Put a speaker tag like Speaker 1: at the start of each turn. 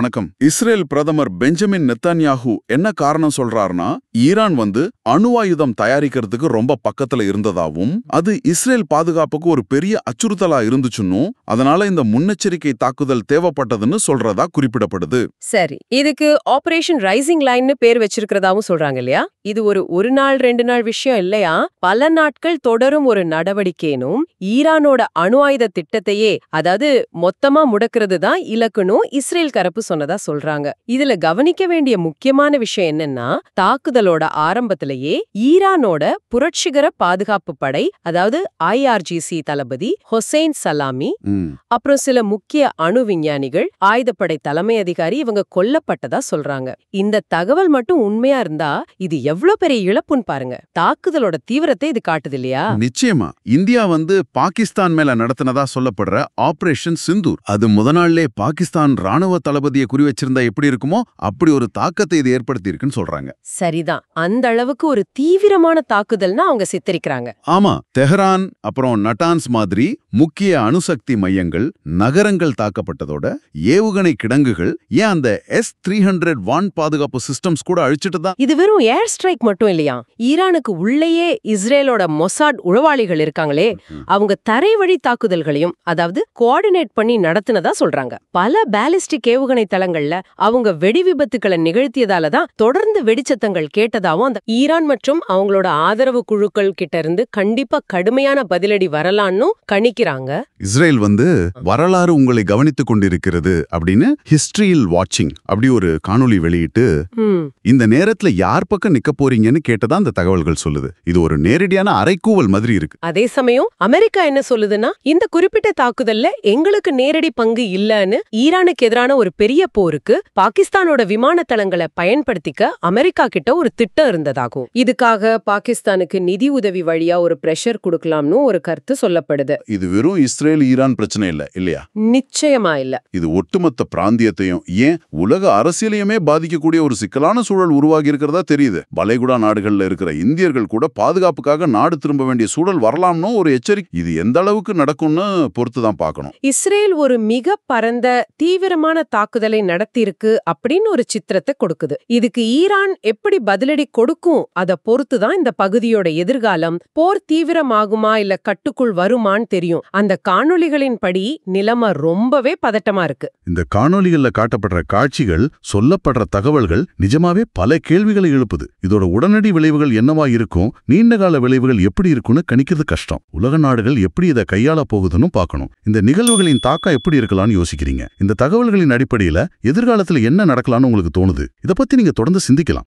Speaker 1: வணக்கம். இஸ்ரேல் பிரதமர் Benjamin Netanyahu என்ன காரணம் சொல்றாருன்னா, ஈரான் அணு ஆயுதம் தயாரிக்கிறதுக்கு ரொம்ப பக்கத்துல இருந்ததாவும், அது இஸ்ரேல் பாதுகாப்புக்கு ஒரு பெரிய அச்சுறுத்தலா இருந்துச்சுன்னும், அதனால இந்த முன்னெச்சரிக்கை தாக்குதல் தேவைப்பட்டதுன்னு சொல்றதா குறிப்பிடப்படுது.
Speaker 2: சரி, இதுக்கு ஆபரேஷன் ரைசிங் லைன்னு பேர் வச்சிருக்கிறதாவும் சொல்றாங்க இல்லையா? இது ஒரு நாள் 2 நாள் விஷயம் இல்லையா? பல நாட்கள் தொடரும் ஒரு நடவடிக்கைனும், ஈரானோட அணு ஆயுத திட்டத்தையே, அதாவது மொத்தமா முடக்கிறது தான் இலக்குனும் இஸ்ரேல் தரப்பு சொன்னதா சொல்றாங்க. இதுல கவனிக்க வேண்டிய முக்கியமான விஷயம் என்னன்னா, தாக்குதலோட ஆரம்பத்திலேயே ஈரானோட புரட்சிகர பாதுகாப்பு படை, அதாவது IRGC தளபதி ஹொசைன் சலாமி, அப்புறம் சில முக்கிய அணு விஞ்ஞானிகள், ஆயுதப்படை தலைமை அதிகாரி இவங்க கொல்லப்பட்டதா சொல்றாங்க. இந்த தகவல் மட்டும் உண்மையா இருந்தா இது எவ்வளவு பெரிய இழப்புன்னு பாருங்க. தாக்குதலோட தீவிரத்தை இது காட்டுது இல்லையா?
Speaker 1: நிச்சயமா. இந்தியா பாகிஸ்தான் மேல நடத்தினதா சொல்லப்படுற ஆபரேஷன் சிந்தூர், அது முதநாள்லே பாகிஸ்தான் ராணுவ தளபதியை குறி வச்சிருந்தா எப்படி இருக்குமோ அப்படி ஒரு தாக்கத்தை இது ஏற்படுத்தி இருக்குன்னு சொல்றாங்க.
Speaker 2: சரிதான், அந்த அளவுக்கு ஒரு தீவிரமான தாக்குதல்னா அவங்க சித்தரிக்கிறாங்க.
Speaker 1: ஆமா, தெஹரான் அப்புறம் நட்டான்ஸ் மாதிரி முக்கிய அணுசக்தி மையங்கள், நகரங்கள் தாக்கப்பட்டதோட ஏவுகணை கிடங்குகள், ஏன் அந்த S-300 வான் பாதுகாப்பு சிஸ்டம்ஸ் கூட அழிச்சிட்டு தான்.
Speaker 2: இது வெறும் ஏர் ஸ்ட்ரைக் மட்டும் இல்லையா? ஈரானுக்கு உள்ளேயே இஸ்ரேலோட மொசாட் உளவாளிகள் இருக்காங்களே, அவங்க தரை வழி தாக்குதல்களையும், அதாவது கோஆர்டினேட் பண்ணி நடத்தினதா சொல்றாங்க. பல பாலிஸ்டிக் ஏவுகணை தளங்கள்ல அவங்க வெடி விபத்துக்களை நிகழ்த்தியதால தான் தொடர்ந்து வெடிச்சத்தங்கள் கேட்டதாவும், அந்த ஈரான் மற்றும் அவங்களோட ஆதரவு குழுக்கள் கிட்ட இருந்து கண்டிப்பா கடுமையான பதிலடி வரலான்னு கணிக்கிறாங்க.
Speaker 1: இஸ்ரேல் வரலாறு உங்களை கவனித்துக் கொண்டிருக்கிறது அப்படின்னு ஹிஸ்டரியில் வாட்சிங் அப்படி ஒரு காணொளி வெளியிட்டு, இந்த நேரத்துல யார் பக்கம் நிக்க போறீங்கன்னு கேட்டதா அந்த தகவல்கள் சொல்லுது. இது ஒரு நேரடியான அரைக்கூவல் மாதிரி இருக்கு.
Speaker 2: அதே சமயம் அமெரிக்கா என்ன சொல்லுதுன்னா, இந்த குறிப்பிட்ட தாக்குதல்ல எங்களுக்கு நேரடி பங்கு இல்லன்னு, ஈரானுக்கு எதிரான ஒரு பெரிய போருக்கு பாகிஸ்தானோட விமான தளங்களை பயன்படுத்திக்க அமெரிக்கா கிட்ட ஒரு திட்டம் இருந்ததாகும். இதுக்காக பாகிஸ்தானுக்கு நிதி உதவி வழியா ஒரு பிரஷர் கொடுக்கலாம்னு ஒரு கருத்து சொல்லப்படுது.
Speaker 1: இது வெறும் இஸ்ரேல் ஈரான் பிரச்சனை இல்ல இல்லையா?
Speaker 2: நிச்சயமா இல்ல.
Speaker 1: இது ஒட்டுமொத்த பிராந்தியத்தையும், ஏன் உலக அரசியலையுமே பாதிக்கக்கூடிய ஒரு சிக்கலான சூழல் உருவாகி இருக்கிறதா தெரியுது. வளைகுடா நாடுகள்ல இருக்கிற இந்தியர்கள் கூட பாதுகாப்புக்காக நாடு திரும்ப வேண்டிய சூழல் வரலாம்னு ஒரு எச்சரிக்கை. இது எந்த அளவுக்கு நடக்கும்னு பொறுத்துதான் பார்க்கணும்.
Speaker 2: இஸ்ரேல் ஒரு மிக பரந்த தீவிரமான தாக்குதலை நடத்தியிருக்கு அப்படின்னு ஒரு சித்திரத்தை கொடுக்குது. இதுக்கு ஈரான் எப்படி பதிலடி கொடுக்கும் அத பொறுத்துதான் இந்த பகுதியோட எதிர்காலம். போர் தீவிரமாகுமா இல்ல கட்டுக்குள் வருமான்னு தெரியும். அந்த காணொளிகளின் படி நிலைமை ரொம்பவே பதட்டமா இருக்கு.
Speaker 1: இந்த காணொளிகள்ல காட்டப்படுற காட்சிகள், சொல்லப்படுற தகவல்கள் நிஜமாவே பல கேள்விகளை எழுப்புது. இதோட உடனடி விளைவுகள் என்னவா இருக்கும், நீண்டகால விளைவுகள் எப்படி இருக்கும்னு கணிக்கிறது கஷ்டம். உலக நாடுகள் எப்படி இதை கையாள போகுதுன்னு பார்க்கணும். இந்த நிகழ்வுகளின் தாக்கம் எப்படி இருக்கலாம்னு யோசிக்கிறீங்க? இந்த தகவல்களின் அடிப்படையில எதிர்காலத்துல என்ன நடக்கலாம்னு உங்களுக்கு தோணுது? இதை பத்தி நீங்க தொடர்ந்து சிந்திக்கலாம்.